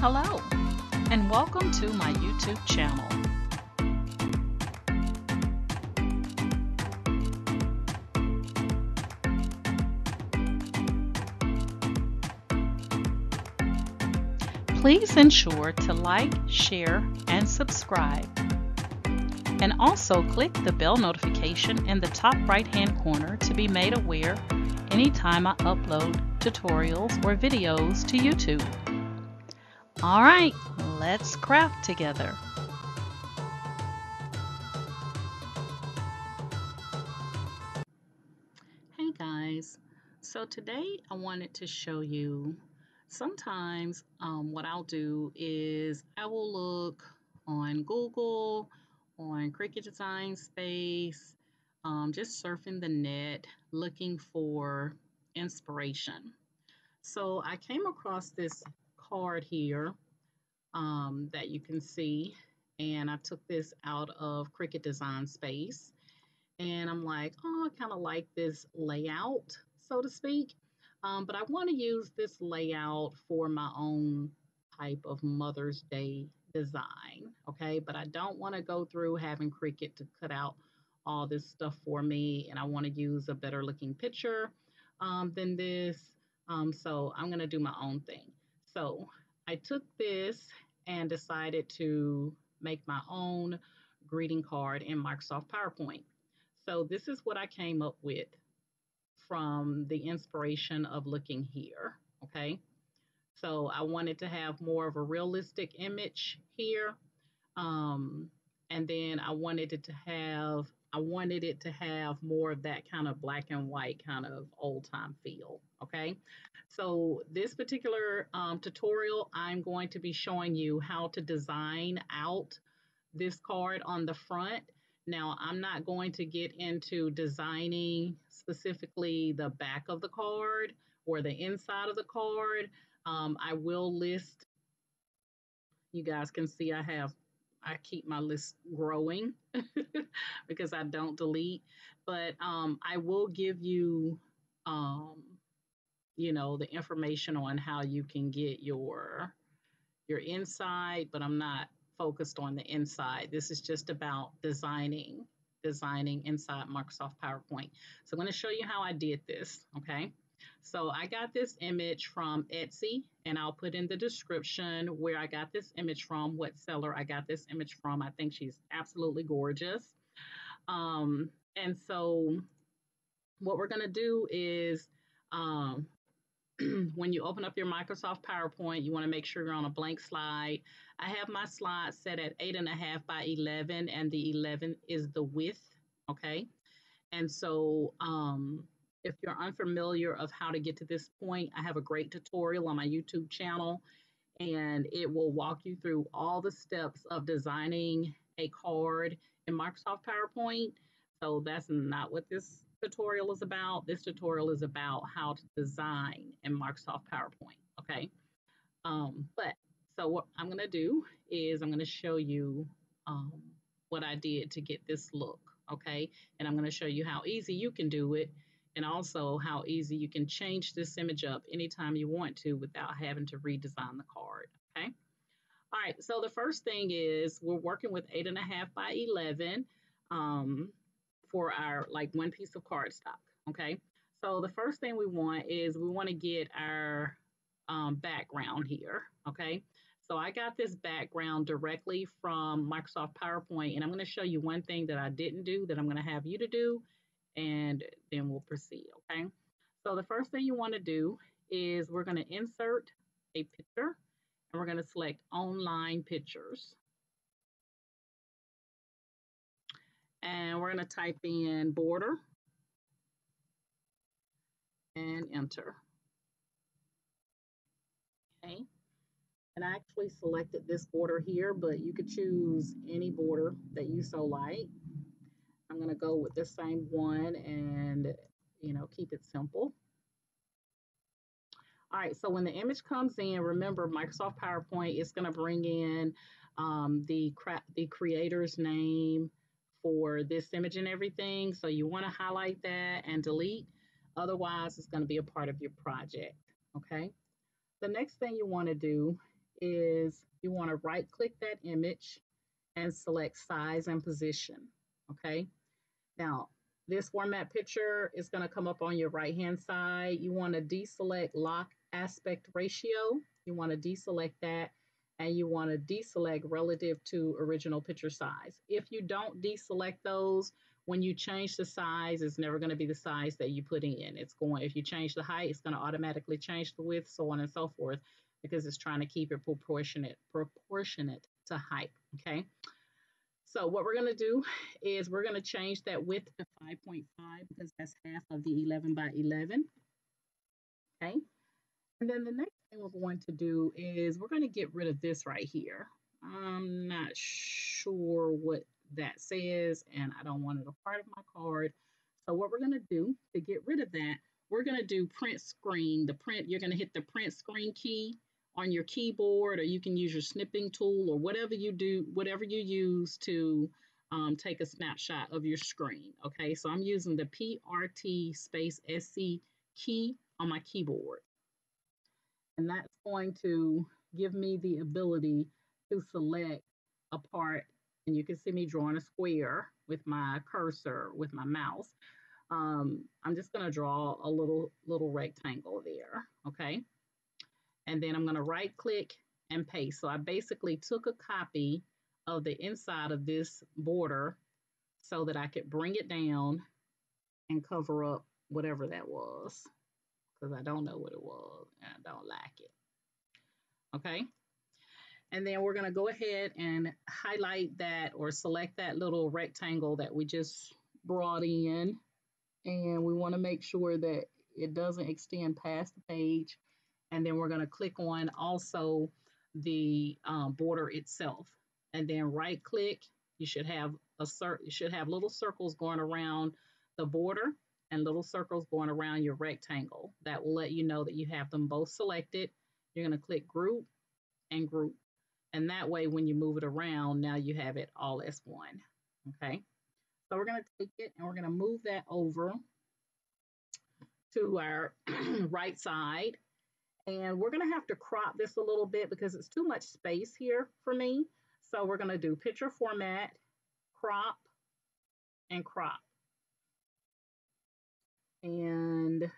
Hello, and welcome to my YouTube channel. Please ensure to like, share, and subscribe. And also click the bell notification in the top right-hand corner to be made aware anytime I upload tutorials or videos to YouTube. All right, let's craft together. Hey guys, so today I wanted to show you sometimes what I'll do is I will look on Google, on Cricut Design Space, just surfing the net looking for inspiration. So I came across this card here that you can see, and I took this out of Cricut Design Space. And I'm like, oh, I kind of like this layout, so to speak. But I want to use this layout for my own type of Mother's Day design, okay? But I don't want to go through having Cricut to cut out all this stuff for me, and I want to use a better looking picture than this. So I'm going to do my own thing. So I took this and decided to make my own greeting card in Microsoft PowerPoint. So this is what I came up with from the inspiration of looking here, okay? So I wanted to have more of a realistic image here. And then I wanted it to have more of that kind of black and white kind of old time feel, okay? So this particular tutorial, I'm going to be showing you how to design out this card on the front. Now, I'm not going to get into designing specifically the back of the card or the inside of the card. I will list, you guys can see I keep my list growing because I don't delete, but I will give you, um, the information on how you can get your inside, but I'm not focused on the inside. This is just about designing inside Microsoft PowerPoint. So I'm going to show you how I did this, okay? So I got this image from Etsy, and I'll put in the description where I got this image from, what seller I got this image from. I think she's absolutely gorgeous. And so what we're going to do is um, when you open up your Microsoft PowerPoint, you want to make sure you're on a blank slide. I have my slide set at 8.5 by 11, and the 11 is the width, okay? And so if you're unfamiliar of how to get to this point, I have a great tutorial on my YouTube channel, and it will walk you through all the steps of designing a card in Microsoft PowerPoint. So that's not what this tutorial is about. This tutorial is about how to design in Microsoft PowerPoint, okay? But so what I'm gonna do is I'm gonna show you what I did to get this look, okay? And I'm gonna show you how easy you can do it, and also how easy you can change this image up anytime you want to without having to redesign the card, okay? All right, so the first thing is we're working with 8.5 by 11 for our like one piece of cardstock, okay? So the first thing we want is we want to get our background here, okay? So I got this background directly from Microsoft PowerPoint, and I'm going to show you one thing that I didn't do that I'm going to have you to do, and then we'll proceed, okay? So the first thing you want to do is we're going to insert a picture, and we're going to select online pictures. And we're going to type in border and enter. Okay. And I actually selected this border here, but you could choose any border that you so like. I'm going to go with the same one and, keep it simple. All right, so when the image comes in, remember Microsoft PowerPoint is going to bring in the creator's name for this image and everything. So you want to highlight that and delete. Otherwise, it's going to be a part of your project, okay? The next thing you want to do is you want to right click that image and select size and position. Okay. Now, this format picture is going to come up on your right hand side. You want to deselect lock aspect ratio. You want to deselect that, and you want to deselect relative to original picture size. If you don't deselect those, when you change the size, it's never going to be the size that you put in. It's going, if you change the height, it's going to automatically change the width, so on and so forth, because it's trying to keep it proportionate to height. Okay. So what we're going to do is we're going to change that width to 5.5 because that's half of the 11 by 11. Okay. And then the next thing we're going to do is we're going to get rid of this right here. I'm not sure what that says, and I don't want it a part of my card. So what we're going to do to get rid of that, we're going to do print screen. You're going to hit the print screen key on your keyboard, or you can use your snipping tool or whatever you use to take a snapshot of your screen. Okay, so I'm using the PRT space SC key on my keyboard. And that's going to give me the ability to select a part. And you can see me drawing a square with my cursor, with my mouse. I'm just going to draw a little rectangle there. Okay. And then I'm going to right click and paste. So I basically took a copy of the inside of this border so that I could bring it down and cover up whatever that was, because I don't know what it was and I don't like it. Okay. And then we're going to go ahead and highlight that or select that little rectangle that we just brought in. And we want to make sure that it doesn't extend past the page. And then we're going to click on also the border itself. And then right click. You should have little circles going around the border and little circles going around your rectangle. That will let you know that you have them both selected. You're going to click group and group. And that way, when you move it around, now you have it all as one. Okay. So we're going to take it and we're going to move that over to our right side. And we're going to have to crop this a little bit because it's too much space here for me. So we're going to do picture format, crop, and crop. And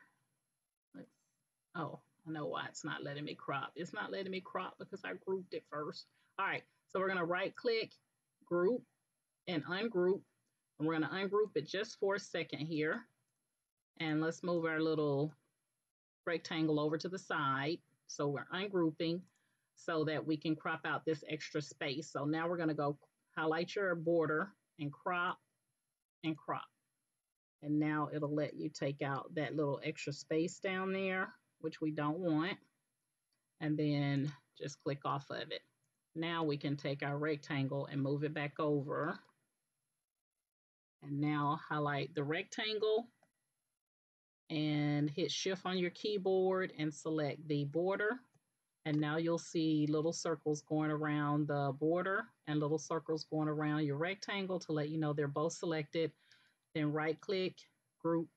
oh, I know why it's not letting me crop. It's not letting me crop because I grouped it first. All right, so we're going to right click, group, and ungroup. And we're going to ungroup it just for a second here. And let's move our little rectangle over to the side. So we're ungrouping so that we can crop out this extra space. So now we're going to go highlight your border and crop and crop. And now it'll let you take out that little extra space down there, which we don't want. And then just click off of it. Now we can take our rectangle and move it back over. And now highlight the rectangle and hit shift on your keyboard and select the border. And now you'll see little circles going around the border and little circles going around your rectangle to let you know they're both selected. Then right click, group,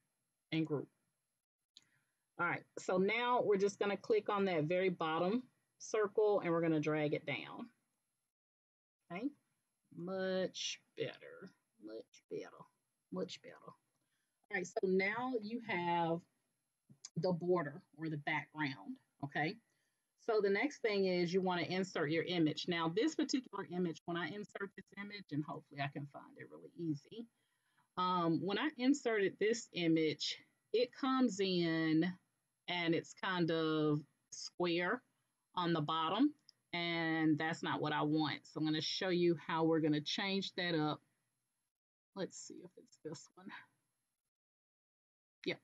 and group. All right, so now we're just going to click on that very bottom circle and we're going to drag it down. Okay, much better, much better, much better. All right, so now you have the border or the background. Okay, so the next thing is you want to insert your image. Now, this particular image, when I insert this image, and hopefully I can find it really easy. When I inserted this image, it comes in and it's kind of square on the bottom, and that's not what I want. So I'm going to show you how we're going to change that up. Let's see if it's this one. Yep.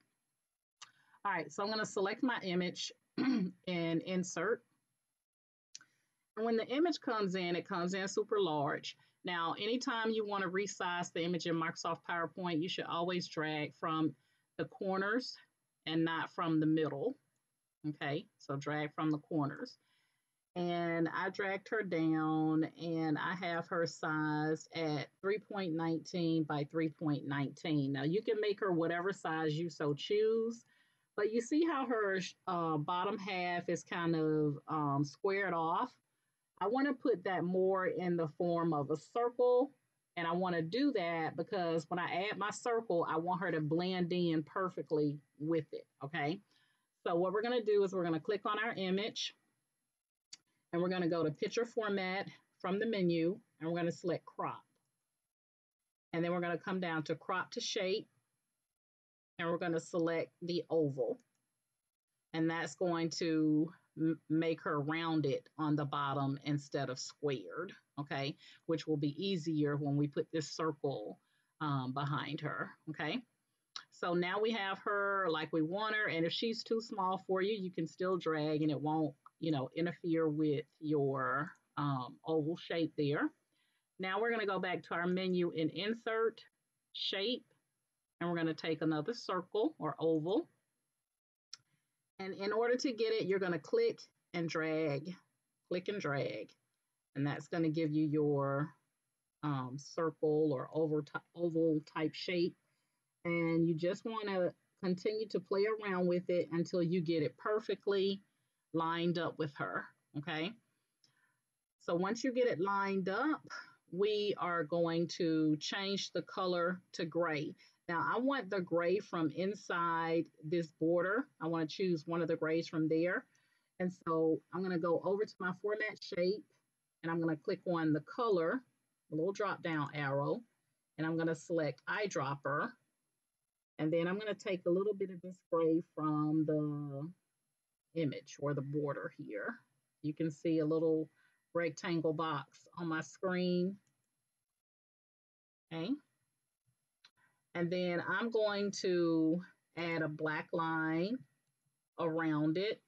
All right, so I'm going to select my image and insert. And when the image comes in, it comes in super large. Now, anytime you want to resize the image in Microsoft PowerPoint, you should always drag from the corners and not from the middle. Okay, so drag from the corners. And I dragged her down and I have her sized at 3.19 by 3.19. Now you can make her whatever size you so choose, but you see how her bottom half is kind of squared off. I want to put that more in the form of a circle. And I want to do that because when I add my circle, I want her to blend in perfectly with it. Okay. So what we're going to do is we're going to click on our image and we're going to go to picture format from the menu and we're going to select crop. And then we're going to come down to crop to shape and we're going to select the oval. And that's going to make her rounded on the bottom instead of squared, okay, which will be easier when we put this circle behind her, okay. So now we have her like we want her, and if she's too small for you, you can still drag and it won't, you know, interfere with your oval shape there. Now we're going to go back to our menu and insert shape, and we're going to take another circle or oval. And in order to get it, you're going to click and drag, and that's going to give you your circle or oval type shape. And you just want to continue to play around with it until you get it perfectly lined up with her, okay? So once you get it lined up, we are going to change the color to gray. Now I want the gray from inside this border. I want to choose one of the grays from there. And so I'm going to go over to my format shape and I'm going to click on the color, a little drop down arrow, and I'm going to select eyedropper. And then I'm going to take a little bit of this gray from the image or the border here. You can see a little rectangle box on my screen. Okay. And then I'm going to add a black line around it.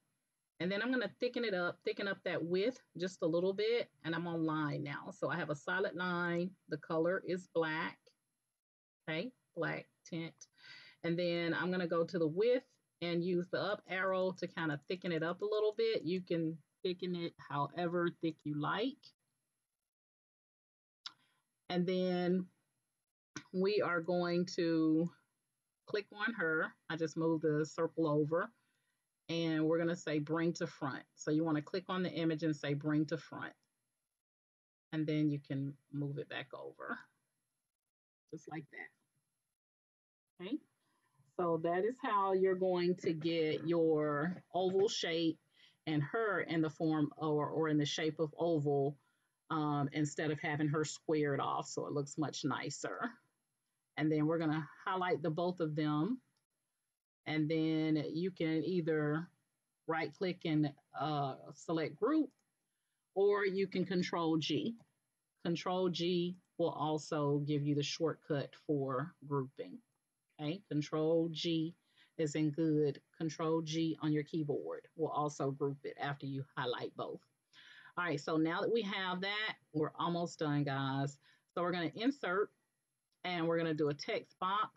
And then I'm going to thicken up that width just a little bit. And I'm on line now. So I have a solid line. The color is black. Okay, black tint. And then I'm going to go to the width and use the up arrow to kind of thicken it up a little bit. You can thicken it however thick you like. And then we are going to click on her. I just moved the circle over and we're going to say bring to front. So you want to click on the image and say bring to front. And then you can move it back over just like that. Okay. So that is how you're going to get your oval shape and her in the form or in the shape of oval instead of having her squared off. So it looks much nicer. And then we're going to highlight the both of them. And then you can either right click and select group, or you can Control G. Control G will also give you the shortcut for grouping. Okay, Control G is in good. Control G on your keyboard will also group it after you highlight both. All right, so now that we have that, we're almost done, guys. So we're going to insert and we're going to do a text box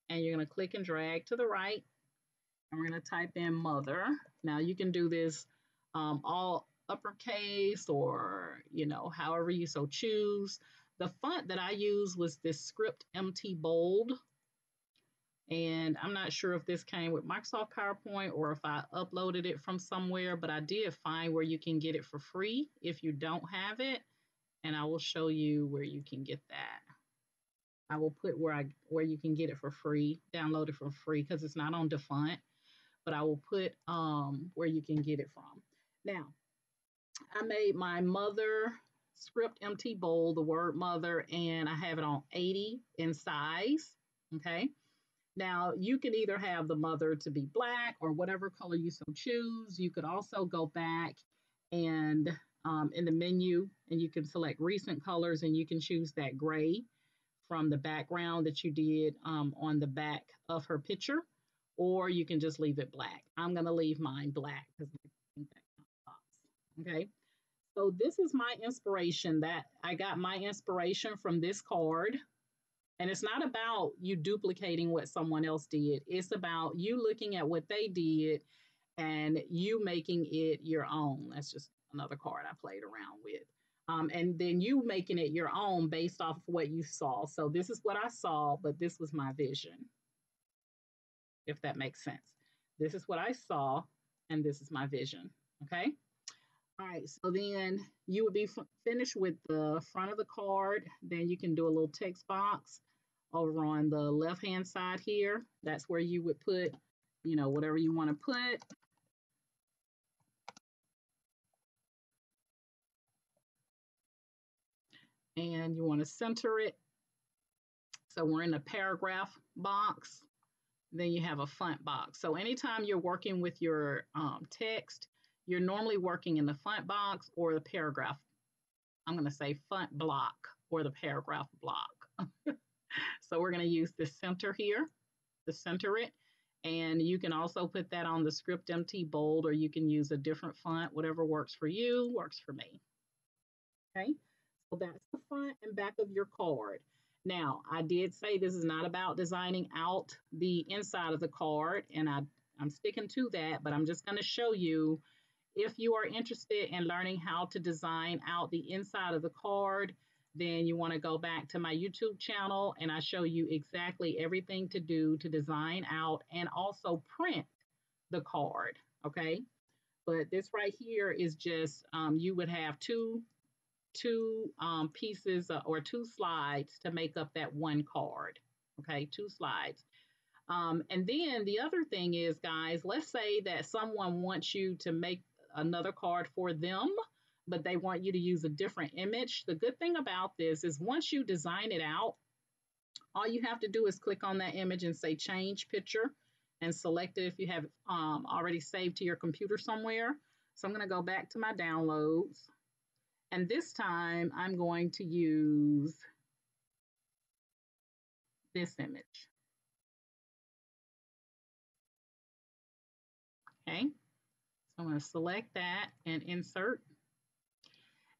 and you're going to click and drag to the right and we're going to type in mother. Now you can do this all uppercase or, you know, however you so choose. The font that I used was this Script MT Bold. And I'm not sure if this came with Microsoft PowerPoint or if I uploaded it from somewhere, but I did find where you can get it for free if you don't have it. And I will show you where you can get that. I will put where you can get it for free, download it for free because it's not on Dafont, but I will put where you can get it from. Now, I made my mother Script MT Bold, the word mother, and I have it on 80 in size. Okay. Now, you can either have the mother to be black or whatever color you so choose. You could also go back and in the menu and you can select recent colors and you can choose that gray from the background that you did on the back of her picture, or you can just leave it black. I'm going to leave mine black because I think that kind of pops. Okay. So this is my inspiration that I got my inspiration from this card. And it's not about you duplicating what someone else did. It's about you looking at what they did and you making it your own. That's just another card I played around with. And then you making it your own based off of what you saw. So this is what I saw, but this was my vision, if that makes sense. This is what I saw, and this is my vision. Okay. All right, so then you would be finished with the front of the card. Then you can do a little text box over on the left hand side here. That's where you would put, whatever you want to put. And you want to center it. So we're in the paragraph box. Then you have a font box. So anytime you're working with your text, you're normally working in the font box or the paragraph. I'm going to say font block or the paragraph block. So we're going to use the center here to center it. And you can also put that on the Script MT bold, or you can use a different font. Whatever works for you works for me. Okay, so that's the front and back of your card. Now, I did say this is not about designing out the inside of the card, and I'm sticking to that, but I'm just going to show you if you are interested in learning how to design out the inside of the card, then you want to go back to my YouTube channel and I show you exactly everything to do to design out and also print the card. Okay. But this right here is just, you would have two pieces or two slides to make up that one card. Okay. Two slides. And then the other thing is, guys, let's say that someone wants you to make another card for them, but they want you to use a different image. The good thing about this is once you design it out, all you have to do is click on that image and say change picture and select it if you have already saved to your computer somewhere. So I'm going to go back to my downloads. And this time I'm going to use this image. Okay, so I'm going to select that and insert.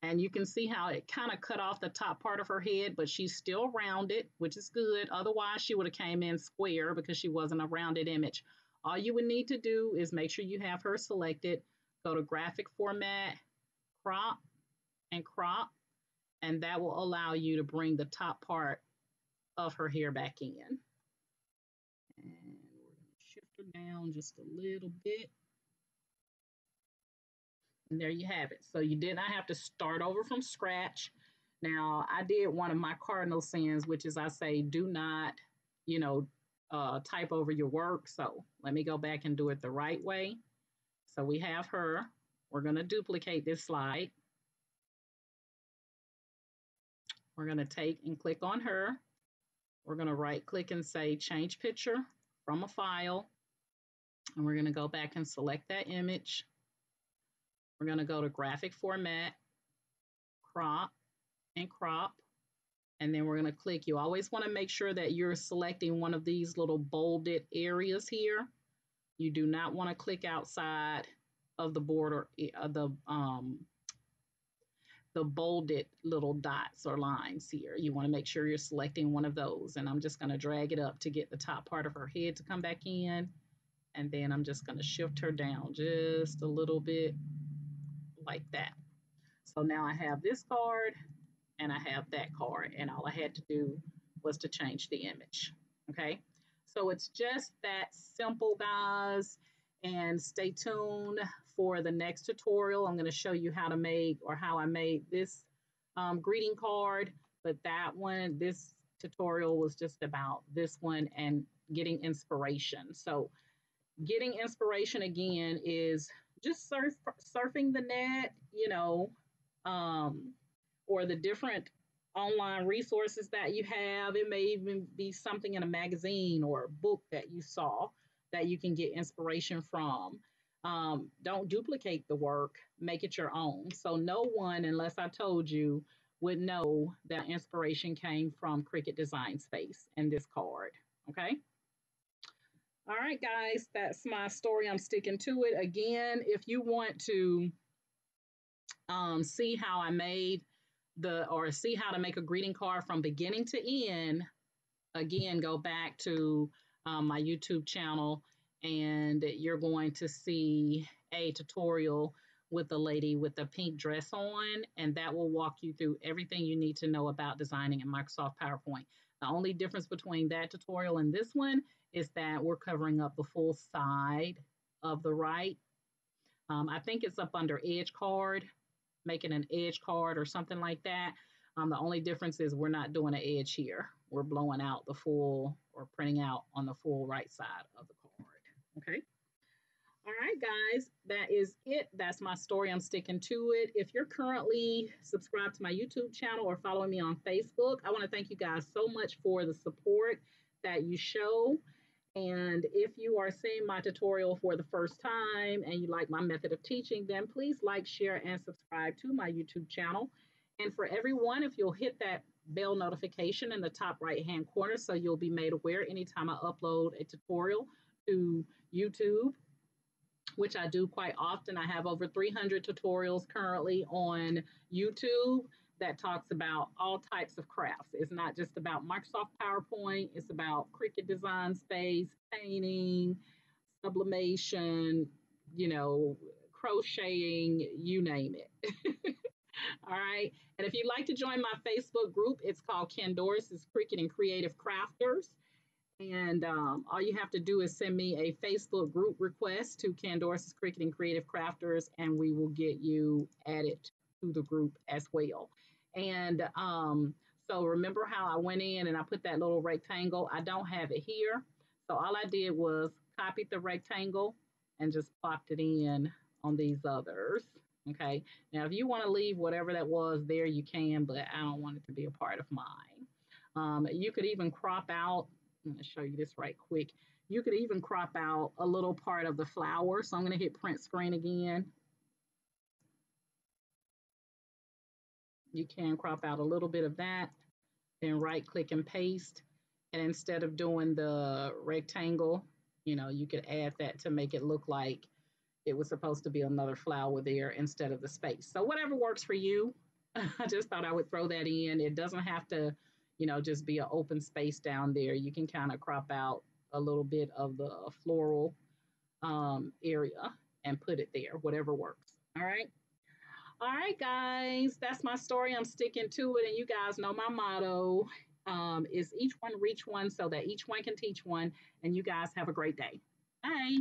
And you can see how it kind of cut off the top part of her head, but she's still rounded, which is good. Otherwise, she would have came in square because she wasn't a rounded image. All you would need to do is make sure you have her selected, go to graphic format, crop, and that will allow you to bring the top part of her hair back in. And we're going to shift her down just a little bit. And there you have it. So you did not have to start over from scratch. Now, I did one of my cardinal sins, which is I say, do not, type over your work. So let me go back and do it the right way. So we have her. We're going to duplicate this slide. We're going to take and click on her. We're going to right click and say change picture from a file. And we're going to go back and select that image. We're going to go to graphic format, crop, and then we're going to click. You always want to make sure that you're selecting one of these little bolded areas here. You do not want to click outside of the border, the bolded little dots or lines here. You want to make sure you're selecting one of those. And I'm just going to drag it up to get the top part of her head to come back in. And then I'm just going to shift her down just a little bit like that. So now I have this card and I have that card, and all I had to do was to change the image. Okay, so it's just that simple, guys. And stay tuned for the next tutorial. I'm going to show you how to make, or how I made this greeting card. But this tutorial was just about this one and getting inspiration. So getting inspiration again is just surfing the net, or the different online resources that you have. It may even be something in a magazine or a book that you saw that you can get inspiration from. Don't duplicate the work, make it your own. So no one, unless I told you, would know that inspiration came from Cricut Design Space and this card. Okay. All right, guys, that's my story. I'm sticking to it. Again, if you want to see how I made or see how to make a greeting card from beginning to end, again, go back to my YouTube channel and you're going to see a tutorial with the lady with the pink dress on, and that will walk you through everything you need to know about designing in Microsoft PowerPoint. The only difference between that tutorial and this one is that we're covering up the full side of the right I think it's up under edge card, making an edge card or something like that. The only difference is we're not doing an edge here. We're blowing out the full or printing out on the full right side of the card. Okay. All right, guys, that is it. That's my story. I'm sticking to it. If you're currently subscribed to my YouTube channel or following me on Facebook, I want to thank you guys so much for the support that you show. And if you are seeing my tutorial for the first time and you like my method of teaching, then please like, share, and subscribe to my YouTube channel. And for everyone, if you'll hit that bell notification in the top right hand corner so you'll be made aware anytime I upload a tutorial to YouTube, which I do quite often. I have over 300 tutorials currently on YouTube that talks about all types of crafts. It's not just about Microsoft PowerPoint, it's about Cricut Design Space, painting, sublimation, you know, crocheting, you name it. All right. And if you'd like to join my Facebook group, it's called Candoris's Cricut and Creative Crafters. And all you have to do is send me a Facebook group request to Candoris's Cricut and Creative Crafters, and we will get you added to the group as well. And so remember how I went in and I put that little rectangle? I don't have it here. So all I did was copied the rectangle and just plopped it in on these others. Okay. Now, if you want to leave whatever that was there, you can, but I don't want it to be a part of mine. You could even crop out. I'm going to show you this right quick. You could even crop out a little part of the flower. So I'm going to hit print screen again. You can crop out a little bit of that, then right click and paste. And instead of doing the rectangle, you could add that to make it look like it was supposed to be another flower there instead of the space. So whatever works for you. I just thought I would throw that in. It doesn't have to, just be an open space down there. You can kind of crop out a little bit of the floral area and put it there, whatever works. All right. All right, guys, that's my story. I'm sticking to it. And you guys know my motto is each one reach one so that each one can teach one. And you guys have a great day. Bye.